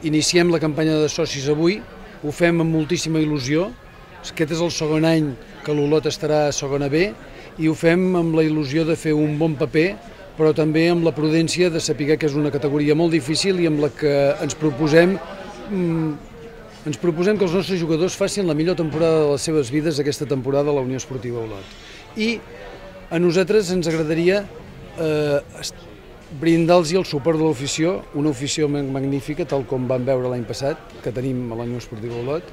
Iniciem la campanya de socis avui, ho fem amb moltíssima il·lusió. Aquest és el segon any que l'Olot estarà a segona B i ho fem amb la il·lusió de fer un bon paper, però també amb la prudència de saber que és una categoria molt difícil i amb la que ens proposem que els nostres jugadors facin la millor temporada de les seves vides aquesta temporada a la Unió Esportiva Olot. I a nosaltres ens agradaria brindar-los el suport de l'afició, una afició magnífica, tal com vam veure l'any passat, que tenim a la Unió Esportiva Olot,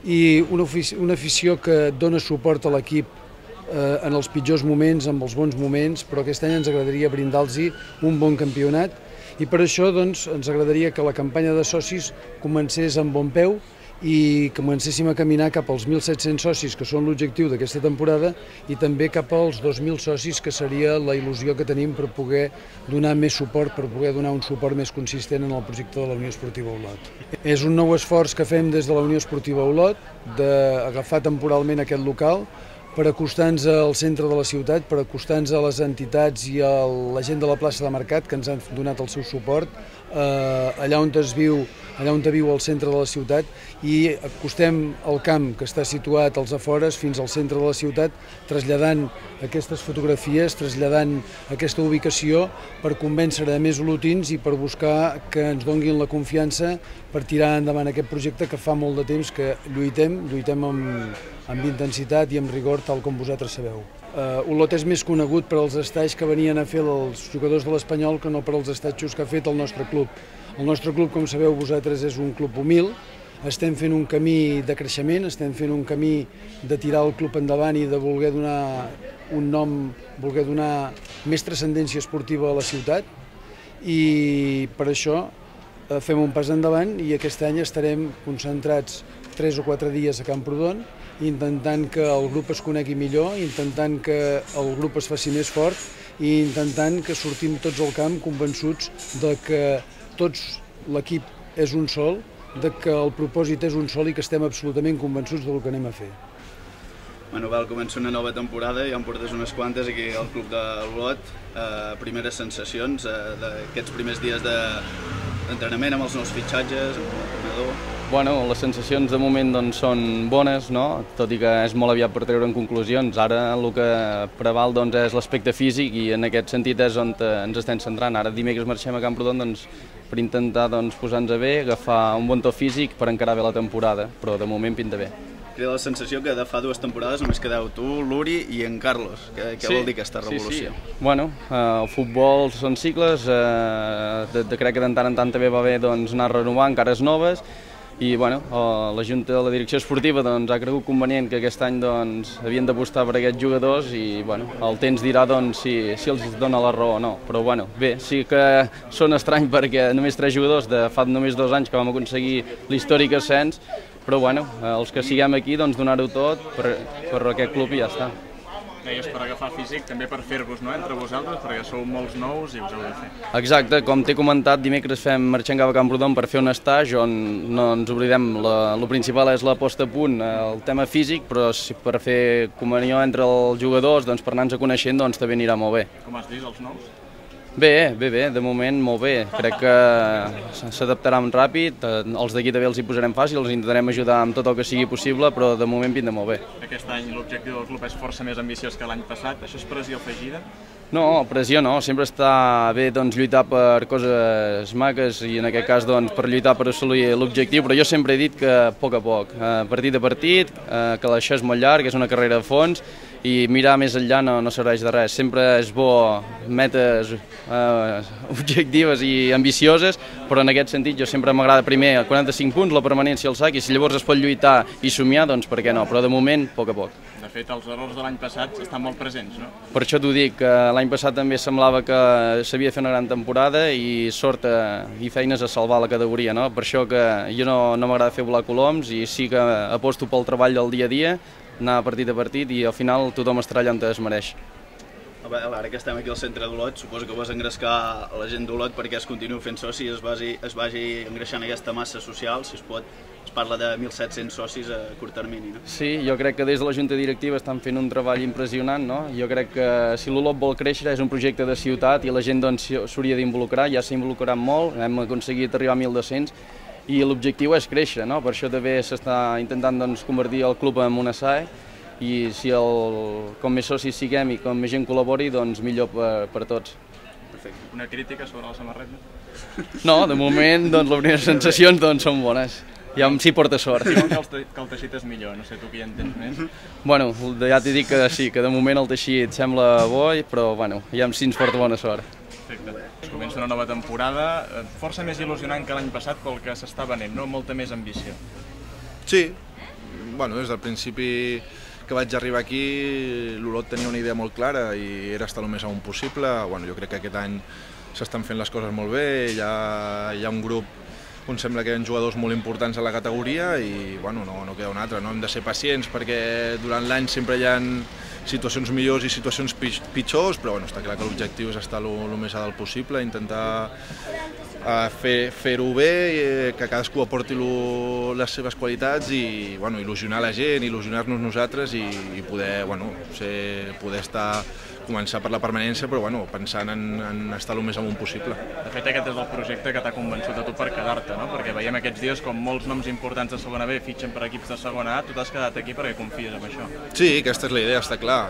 i una afició que dona suport a l'equip en els pitjors moments, en els bons moments, però aquest any ens agradaria brindar-los un bon campionat i per això doncs, ens agradaria que la campanya de socis comencés amb bon peu i comencéssim a caminar cap als 1.700 socis, que són l'objectiu d'aquesta temporada, i també cap als 2.000 socis, que seria la il·lusió que tenim per poder donar més suport, per poder donar un suport més consistent en el projecte de la Unió Esportiva Olot. És un nou esforç que fem des de la Unió Esportiva Olot, d'agafar temporalment aquest local, per acostar-nos al centre de la ciutat, per acostar-nos a les entitats i a la gent de la plaça de Mercat que ens han donat el seu suport, allà on viu al centre de la ciutat, i acostem el camp que està situat als afores fins al centre de la ciutat, traslladant aquestes fotografies, traslladant aquesta ubicació per convèncer a més olotins i per buscar que ens donin la confiança per tirar endavant aquest projecte que fa molt de temps que lluitem amb intensitat i amb rigor, tal com vosaltres sabeu. Olot és més conegut per als estajos que venien a fer els jugadors de l'Espanyol que no per als estajos que ha fet el nostre club. El nostre club, com sabeu vosaltres, és un club humil, estem fent un camí de creixement, estem fent un camí de tirar el club endavant i de voler donar un nom, voler donar més transcendència esportiva a la ciutat, i per això fem un pas endavant i aquest any estarem concentrats 3 o 4 dies a Camprodon, intentant que el grup es conegui millor, intentant que el grup es faci més fort i intentant que sortim tots al camp convençuts de que tots l'equip és un sol, de que el propòsit és un sol i que estem absolutament convençuts del que anem a fer. Bueno, val, comença una nova temporada, ja en portes unes quantes aquí al Club de l'Olot. Primeres sensacions d'aquests primers dies d'entrenament amb els nous fitxatges, amb l'entrenador? Bueno, les sensacions de moment doncs, són bones, no? Tot i que és molt aviat per treure'n conclusions. Ara el que preval doncs, és l'aspecte físic i en aquest sentit és on ens estem centrant. Ara dimecres marxem a Camprodon doncs, per intentar posar-nos bé, agafar un bon to físic per encarar bé la temporada, però de moment pinta bé. Crida la sensació que de fa 2 temporades només quedeu tu, l'Uri i en Carlos. Què vol dir aquesta revolució? Sí. Bueno, el futbol són cicles, crec que de tant en tant també va bé anar renovant cares noves, i bueno, la Junta de la Direcció Esportiva ha cregut convenient que aquest any havien d'apostar per aquests jugadors i bueno, el temps dirà si els dona la raó o no, però bueno, bé, sí que són estrany perquè només 3 jugadors de fa només 2 anys que vam aconseguir l'històric ascens, però bueno, els que siguem aquí donar-ho tot per aquest club i ja està. Deies per agafar físic, també per fer-vos entre vosaltres, perquè sou molts nous i us heu de fer. Exacte, com t'he comentat, dimecres marxem cap a Camprodon per fer un estatge on no ens oblidem, el principal és la posta a punt, el tema físic, però per fer comunió entre els jugadors, per anar-nos coneixent, també anirà molt bé. Com has vist els nous? Bé, de moment molt bé. Crec que s'adaptaran ràpid, els d'aquí també els hi posarem fàcil, els intentarem ajudar amb tot el que sigui possible, però de moment pinta molt bé. Aquest any l'objectiu del club és força més ambiciós que l'any passat, això és pressió afegida? No, pressió no, sempre està bé lluitar per coses maques i en aquest cas per lluitar per assolir l'objectiu, però jo sempre he dit que a poc, partit a partit, que això és molt llarg, és una carrera a fons, i mirar més enllà no serveix de res. Sempre és bo metes objectives i ambicioses, però en aquest sentit jo sempre m'agrada primer 45 punts, la permanència al sac, i si llavors es pot lluitar i somiar, doncs per què no? Però de moment, a poc. De fet, els errors de l'any passat estan molt presents, no? Per això t'ho dic, que l'any passat també semblava que s'havia de fer una gran temporada i sort i feines a salvar la categoria, no? Per això que jo no m'agrada fer volar coloms i sí que aposto pel treball del dia a dia, anar partit a partit i al final tothom estarà allà on es mereix. Ara que estem aquí al centre d'Olot, suposo que vols engrescar la gent d'Olot perquè es continuï fent soci i es vagi engreixant aquesta massa social, si es pot. Es parla de 1.700 socis a curt termini, no? Sí, jo crec que des de la Junta Directiva estan fent un treball impressionant, no? Jo crec que si l'Olot vol créixer és un projecte de ciutat i la gent s'hauria d'involucrar, ja s'ha involucrat molt, hem aconseguit arribar a 1.200 i l'objectiu és créixer, no? Per això també s'està intentant convertir el club en una SAE i si com més socis siguem i com més gent col·labori, doncs millor per tots. Perfecte. Una crítica sobre la samarreta? No, de moment les primeres sensacions són bones. Ja sí porta sort. Diuen que el teixit és millor, no sé tu qui en tens més. Bueno, ja t'he dit que sí, que de moment el teixit sembla bo, però bueno, ja sí ens porta bona sort. Perfecte. Comença una nova temporada, força més il·lusionant que l'any passat pel que s'està venent, no? Molta més ambició. Sí, bueno, des del principi que vaig arribar aquí l'Olot tenia una idea molt clara i era estar el més amunt possible. Bueno, jo crec que aquest any s'estan fent les coses molt bé, hi ha un grup on sembla que hi ha jugadors molt importants a la categoria i bueno, no queda un altre, no? Hem de ser pacients perquè durant l'any sempre hi ha situacions millors i situacions pitjors, però bueno, està clar que l'objectiu és estar el més a dalt possible, intentar fer-ho bé, que cadascú aporti les seves qualitats i bueno, il·lusionar la gent, il·lusionar-nos nosaltres i poder començar per la permanència, però bueno, pensant en estar el més amunt possible. De fet, aquest és el projecte que t'ha convençut a tu per quedar-te, no? Perquè veiem aquests dies com molts noms importants de segona B fitxen per equips de segona A, tu t'has quedat aquí perquè confies en això. Sí, aquesta és la idea, està clar.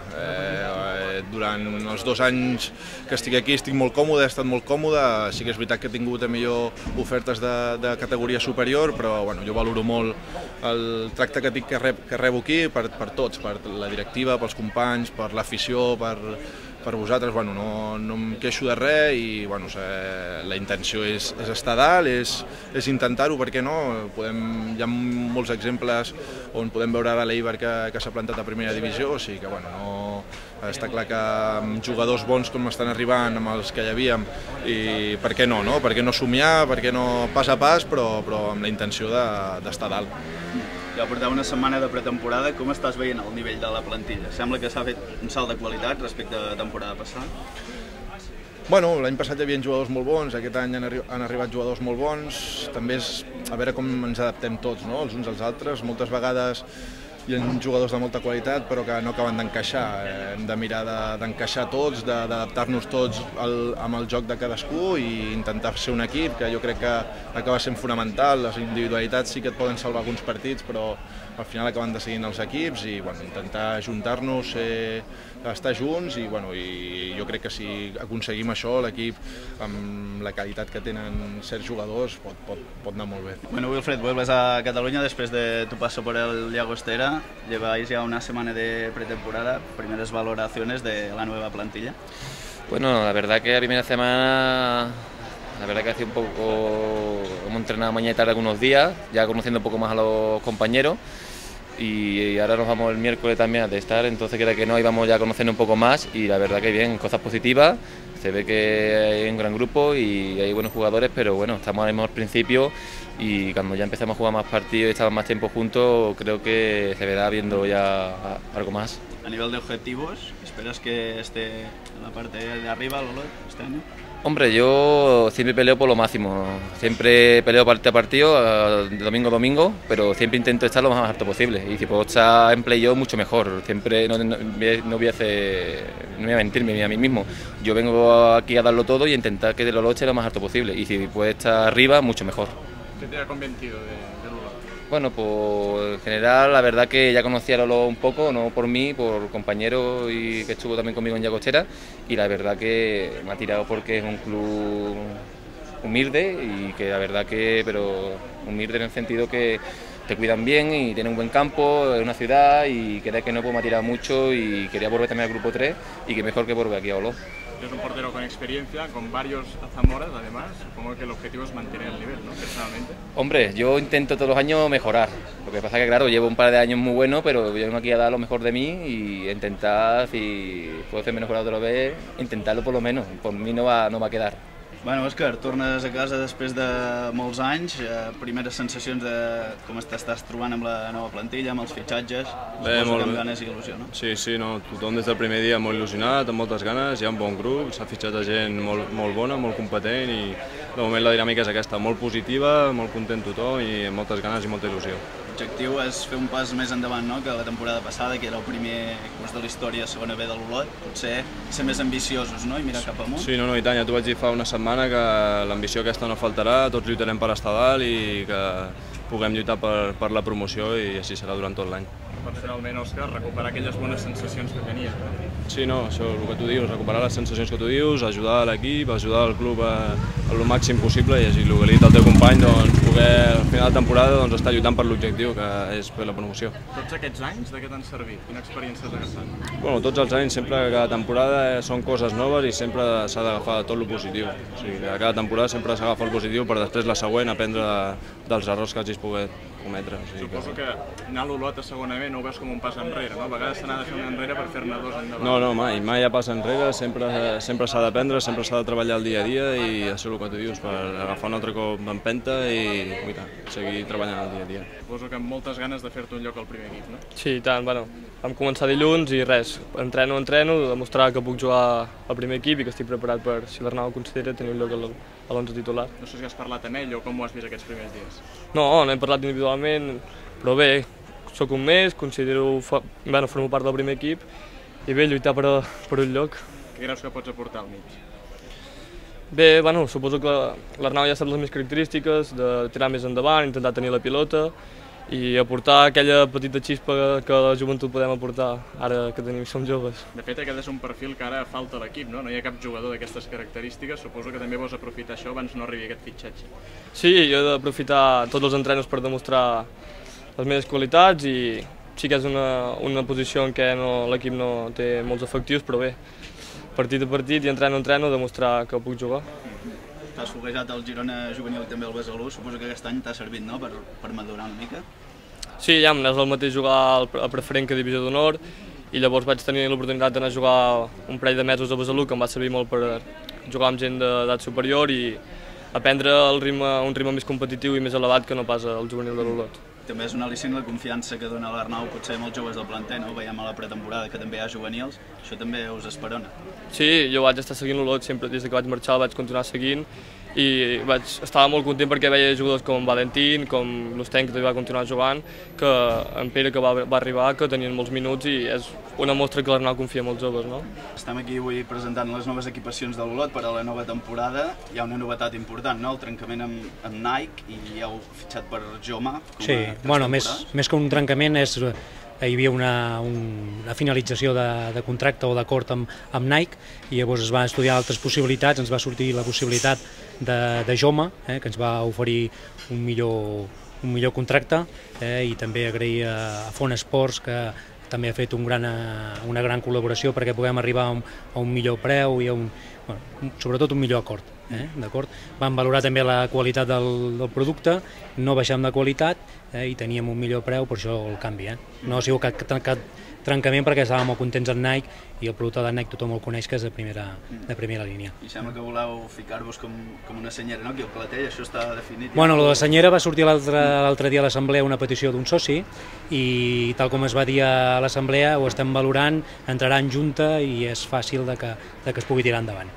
Durant els 2 anys que estic aquí estic molt còmode, he estat molt còmode, sí que és veritat que he tingut millor ofertes de categoria superior, però bueno, jo valoro molt el tracte que rebo aquí per tots, per la directiva, pels companys, per l'afició, per vosaltres, bueno, no em queixo de res i bueno, la intenció és estar a dalt, és intentar-ho, per què no? Hi ha molts exemples on podem veure ara l'Eibar que s'ha plantat a primera divisió, o sigui que bueno, està clar que amb jugadors bons com estan arribant, amb els que hi havíem, i per què no? Per què no somiar, per què no pas a pas, però amb la intenció d'estar a dalt. Ja porteu una setmana de pretemporada, com estàs veient el nivell de la plantilla? Sembla que s'ha fet un salt de qualitat respecte a la temporada passada? Bueno, l'any passat hi havia jugadors molt bons, aquest any han arribat jugadors molt bons, també és a veure com ens adaptem tots, no? Els uns als altres. Moltes vegades hi ha jugadors de molta qualitat però que no acaben d'encaixar, hem de mirar d'encaixar tots, d'adaptar-nos tots amb el joc de cadascú i intentar ser un equip, que jo crec que acaba sent fonamental. Les individualitats sí que et poden salvar alguns partits, però al final acaben decidint els equips i bueno, intentar ajuntar-nos, estar junts i jo crec que si aconseguim això, l'equip amb la qualitat que tenen certs jugadors pot anar molt bé. Bueno, Wilfred, vuelves a Cataluña después de tu paso por el Llagostera. Lleváis ya una semana de pretemporada. Primeras valoraciones de la nueva plantilla. Bueno, la verdad que la primera semana, la verdad que hace un poco, hemos entrenado mañana y tarde algunos días, ya conociendo un poco más a los compañeros. Y ahora nos vamos el miércoles también a testar, entonces creo que no, íbamos ya a conocer un poco más y la verdad que bien, cosas positivas, se ve que hay un gran grupo y hay buenos jugadores, pero bueno, estamos ahora mismo al principio y cuando ya empezamos a jugar más partidos y estamos más tiempo juntos, creo que se verá viendo ya algo más. A nivel de objetivos, ¿esperas que esté en la parte de arriba el Olot este año? Hombre, yo siempre peleo por lo máximo, siempre peleo partido a partido, domingo a domingo, pero siempre intento estar lo más alto posible y si puedo estar en playoff mucho mejor, siempre no voy a mentirme a mí mismo, yo vengo aquí a darlo todo y intentar que el Olot esté lo más alto posible y si puede estar arriba mucho mejor. ¿Qué te ha convencido del Olot? Bueno, pues en general la verdad que ya conocía a Olot un poco, no por mí, por compañero y que estuvo también conmigo en Llagostera y la verdad que me ha tirado porque es un club humilde y que la verdad que, pero humilde en el sentido que te cuidan bien y tiene un buen campo, es una ciudad y creo que no me ha tirado mucho y quería volver también al grupo 3 y que mejor que volver aquí a Olot. Es un portero con experiencia, con varios Zamoras además, supongo que el objetivo es mantener el nivel, ¿no? Personalmente. Hombre, yo intento todos los años mejorar, lo que pasa que claro, llevo un par de años muy buenos, pero yo vengo aquí a dar lo mejor de mí y intentar, si puedo hacerme mejorar otra vez, intentarlo por lo menos, por mí no va a quedar. Bueno, Òscar, tornes a casa després de molts anys, primeres sensacions de com t'estàs trobant amb la nova plantilla, amb els fitxatges, suposo que amb ganes i il·lusió, no? Sí, no, tothom des del primer dia molt il·lusionat, amb moltes ganes, hi ha un bon grup, s'ha fitxat gent molt bona, molt competent i de moment la dinàmica és aquesta, molt positiva, molt content tothom i amb moltes ganes i molta il·lusió. L'objectiu és fer un pas més endavant, no?, que la temporada passada, que era el primer curs de la història a segona B de l'Olot, potser ser més ambiciosos, no?, i mirar cap amunt. Sí, no, i tant, ja t'ho vaig dir fa una setmana que l'ambició aquesta no faltarà, tots lluitarem per estar dalt i que puguem lluitar per la promoció i així serà durant tot l'any. Personalment, Òscar, recuperar aquelles bones sensacions que tenies. Sí, no, això és el que tu dius, recuperar les sensacions que tu dius, ajudar l'equip, ajudar el club al màxim possible i així el que li he dit al teu company, doncs, poder al final de temporada estar lluitant per l'objectiu, que és per la promoció. Tots aquests anys de què t'han servit? Quina experiència has agafat? Bueno, tots els anys, sempre cada temporada són coses noves i sempre s'ha d'agafar tot el positiu. O sigui, a cada temporada sempre s'agafa el positiu per després la següent aprendre dels errors que hagis pogut cometre. Suposo que anar a l'Olot a segona B no ho veus com un pas enrere, no? A vegades se n'ha de fer un enrere per fer-ne dos endavant. No, mai hi ha pas enrere, sempre s'ha d'aprendre, sempre s'ha de treballar el dia a dia i això és el que tu dius, per agafar un altre cop d'empenta i seguir treballant el dia a dia. Suposo que amb moltes ganes de fer-te un lloc al primer equip, no? Sí, i tant, bueno, vam començar dilluns i res, entreno, demostrar que puc jugar al primer equip i que estic preparat per, si l'Arnau considera, tenir un lloc a l'11 titular. No sé si has parlat amb ell o com ho has vist aquests primers dies. No hem parlat individualment, però bé, sóc un mes, considero, formo part del primer equip i bé, lluitar per un lloc. Què creus que pots aportar al mig? Bé, suposo que l'Arnau ja sap les meves característiques, de tirar més endavant, intentar tenir la pilota i aportar aquella petita xispa que a la joventut podem aportar ara que som joves. De fet, aquest és un perfil que ara falta a l'equip, no? No hi ha cap jugador d'aquestes característiques, suposo que també vols aprofitar això abans no arribi aquest fitxatge. Sí, jo he d'aprofitar tots els entrenos per demostrar les meves qualitats i sí que és una posició en què l'equip no té molts efectius, però bé, partit a partit i entreno demostrar que puc jugar. T'has foguejat al Girona juvenil i també al Besalú, suposo que aquest any t'ha servit, no?, per madurar una mica? Sí, ja no és el mateix jugar a preferent que a divisió d'honor i llavors vaig tenir l'oportunitat d'anar a jugar un parell de mesos a Besalú que em va servir molt per jugar amb gent d'edat superior i aprendre un ritme més competitiu i més elevat que no pas al juvenil de l'Olot. També és un al·licient la confiança que dona l'Arnau potser molts joves del planter, no? Veiem a la pretemporada que també hi ha juvenils, això també us esperona. Sí, jo vaig estar seguint l'Olot sempre, des que vaig marxar vaig continuar seguint i estava molt content perquè veia jugadors com Valentín, com l'Usten, que també va continuar jugant, que en Pere, que va arribar, que tenien molts minuts i és una mostra que l'Arnau confia en molts joves, no? Estem aquí avui presentant les noves equipacions de l'Olot per a la nova temporada. Hi ha una novetat important, no?, el trencament amb Nike i heu fitxat per Joma. Sí, bueno, més que un trencament hi havia una finalització de contracte o d'acord amb Nike i llavors es van estudiar altres possibilitats, ens va sortir la possibilitat de Joma, que ens va oferir un millor contracte i també agrair a Font Esports que també ha fet una gran col·laboració perquè puguem arribar a un millor preu i sobretot un millor acord. Vam valorar també la qualitat del producte, no baixem de qualitat i teníem un millor preu, per això el canvi. No ha sigut cap trencament perquè estàvem molt contents amb Nike i el producte de Nike tothom el coneix que és de primera línia. I sembla que voleu ficar-vos com una senyera, no?, aquí al Clatell, això està definit. Bueno, la senyera va sortir l'altre dia a l'assemblea una petició d'un soci i tal com es va dir a l'assemblea ho estem valorant, entrarà en junta i és fàcil que es pugui tirar endavant.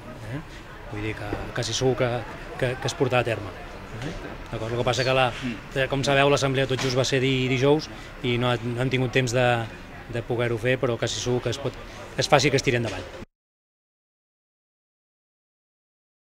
Vull dir que quasi segur que es portarà a terme. El que passa que, com sabeu, l'assemblea tot just va ser dijous i no hem tingut temps de poder-ho fer, però quasi segur que és fàcil que es tiri endavant.